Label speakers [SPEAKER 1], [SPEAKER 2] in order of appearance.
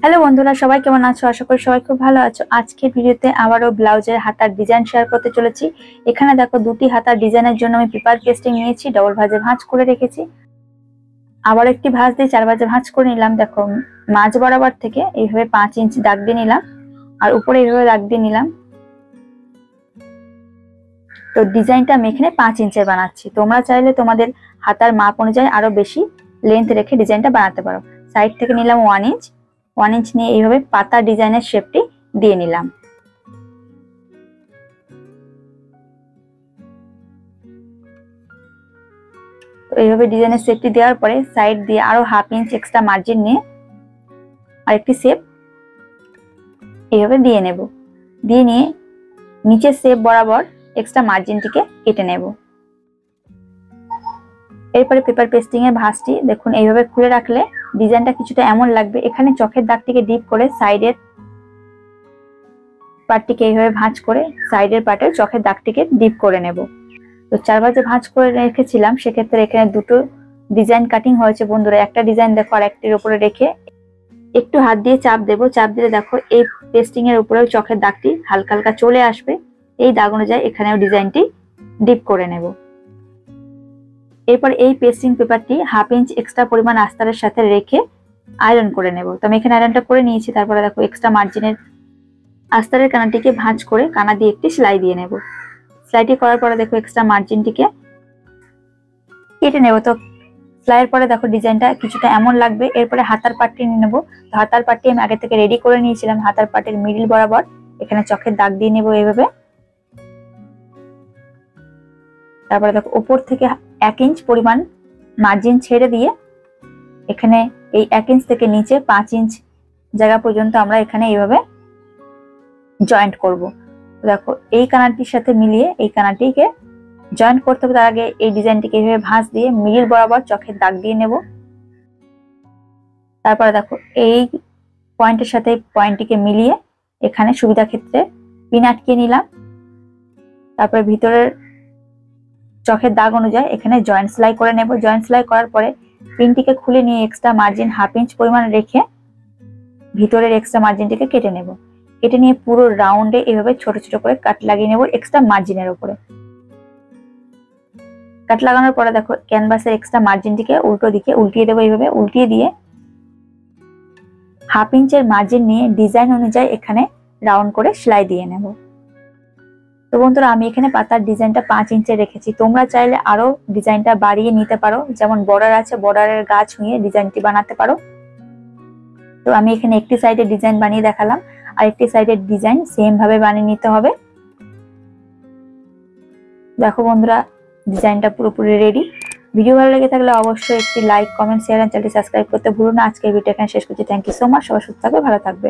[SPEAKER 1] Hello বন্ধুরা, সবাই কেমন আছো? আশা করি সবাই খুব ভালো আছো। আজকের ভিডিওতে আবারও ব্লাউজের হাতার ডিজাইন শেয়ার করতে চলেছি। এখানে দেখো দুটি হাতার ডিজাইনের জন্য আমি পেপার পেস্টিং নিয়েছি, ডবল ভাঁজে ভাঁজ করে রেখেছি। আবার একটি ভাঁজ দিয়ে 4 ভাঁজে ভাঁজ করে নিলাম। দেখো মাঝ বরাবর থেকে এইভাবে 5 ইঞ্চি দাগ দিয়ে নিলাম আর উপরে এইভাবে দাগ দিয়ে নিলাম। তো ডিজাইনটা আমি এখানে 5 ইঞ্চের বানাচ্ছি। তোমরা চাইলে তোমাদের হাতার মাপ অনুযায়ী আরো বেশি লেন্থ রেখে ডিজাইনটা বানাতে পারো। সাইড থেকে নিলাম 1 ইঞ্চ নিয়ে এইভাবে পাতা ডিজাইনের শেপটি দিয়ে নিলাম। তো এইভাবে ডিজাইনের শেপটি দেওয়ার পরে সাইড দিয়ে আরো 1/2 ইঞ্চ এক্সট্রা মার্জিন নিয়ে আরেকটি শেপ এইভাবে দিয়ে নেব। দিয়ে নিয়ে নিচের শেপ বরাবর এক্সট্রা মার্জিনটিকে কেটে নেব। এরপরে পেপার পেস্টিং এর ভাঁজটি দেখুন এইভাবে খুলে রাখলে ডিজাইনটা কিছুটা এমন লাগবে। এখানে চোখের দাগটিকে ডিপ করে সাইডের পার্টটিকে এইভাবে ভাঁজ করে সাইডের পার্টের চোখের দাগটিকে ডিপ করে নেব। তো 4 ভাঁজে ভাঁজ করে রেখেছিলাম, সেক্ষেত্রে এখানে দুটো ডিজাইন কাটিং হয়েছে বন্ধুরা। একটা ডিজাইন দেখো আর একটির উপরে রেখে একটু হাত দিয়ে চাপ দেব। চাপ দিলে দেখো এই পেস্টিং এর উপরেও চোখের দাগটি হালকা হালকা চলে আসবে। এই দাগ অনুযায়ী এখানেও ডিজাইনটি ডিপ করে নেব। এরপর এই পেস্টিং পেপারটি 1/2 ইঞ্চ এক্সট্রা পরিমাণ আস্তারের সাথে রেখে আয়রন করে নেব। তো আমি এখানে আয়রনটা করে নিয়েছি। তারপরে দেখো এক্সট্রা মার্জিনের আস্তারের কানাটিকে ভাঁজ করে কানা দিয়ে একটি সেলাই দিয়ে নেব। সেলাইটি করার পরে দেখো এক্সট্রা মার্জিনটিকে কেটে নেব। তো সেলাইয়ের পরে দেখো ডিজাইনটা কিছুটা এমন লাগবে। এরপরে হাতার পার্টটি নিয়ে নেব। তো হাতার পার্টটি আমি আগে থেকে রেডি করে নিয়েছিলাম। হাতার পার্টের মিডল বরাবর এখানে চোখের দাগ দিয়ে নেব এইভাবে। তারপরে দেখো উপর থেকে 1 ইঞ্চ পরিমাণ মার্জিন ছেড়ে দিয়ে এখানে এই 1 ইঞ্চ থেকে নিচে 5 ইঞ্চ জায়গা পর্যন্ত আমরা এখানে এইভাবে জয়েন্ট করব। দেখো এই কানাটির সাথে মিলিয়ে এই কানাটিকে জয়েন্ট করতে হবে। তার আগে এই ডিজাইনটিকে এইভাবে ভাঁজ দিয়ে মিডল বরাবর চোখের দাগ দিয়ে নেব। তারপরে দেখো এই পয়েন্টের সাথে পয়েন্টটিকে মিলিয়ে এখানে সুবিধা ক্ষেত্রে পিন আটকে নিলাম। তারপরে ভিতরের চোখের দাগ অনুযায়ী এখানে জয়েন্ট সেলাই করে নেব। জয়েন্ট সেলাই করার পরে পিনটিকে খুলে নিয়ে এক্সট্রা মার্জিন 1/2 ইঞ্চ পরিমাণ রেখে ভিতরের এক্সট্রা মার্জিনটিকে কেটে নেব। কেটে নিয়ে পুরো রাউন্ডে এভাবে ছোট ছোট করে কাট লাগিয়ে নেব এক্সট্রা মার্জিনের উপরে। কাট লাগানোর পরে দেখো ক্যানভাসের এক্সট্রা মার্জিনটিকে উল্টো দিকে উল্টিয়ে দেবো। এইভাবে উল্টিয়ে দিয়ে 1/2 ইঞ্চের মার্জিন নিয়ে ডিজাইন অনুযায়ী এখানে রাউন্ড করে সেলাই দিয়ে নেব। তো বন্ধুরা আমি এখানে পাতার ডিজাইনটা 5 ইঞ্চে রেখেছি। তোমরা চাইলে আরো ডিজাইনটা বাড়িয়ে নিতে পারো। যেমন বর্ডার আছে, বর্ডারের গাছ ছুঁয়ে ডিজাইনটি বানাতে পারো। তো আমি এখানে একটি সাইডে ডিজাইন বানিয়ে দেখালাম, আর একটি সাইডের ডিজাইন সেম ভাবে বানিয়ে নিতে হবে। দেখো বন্ধুরা ডিজাইনটা পুরোপুরি রেডি। ভিডিও ভালো লেগে থাকলে অবশ্যই একটি লাইক, কমেন্ট, শেয়ার আর চ্যানেলটি সাবস্ক্রাইব করতে ভুলো না। আজকের ভিডিও এখানে শেষ করছি। Thank you so much. সবাই সুস্থ থাকবে, ভালো থাকবে।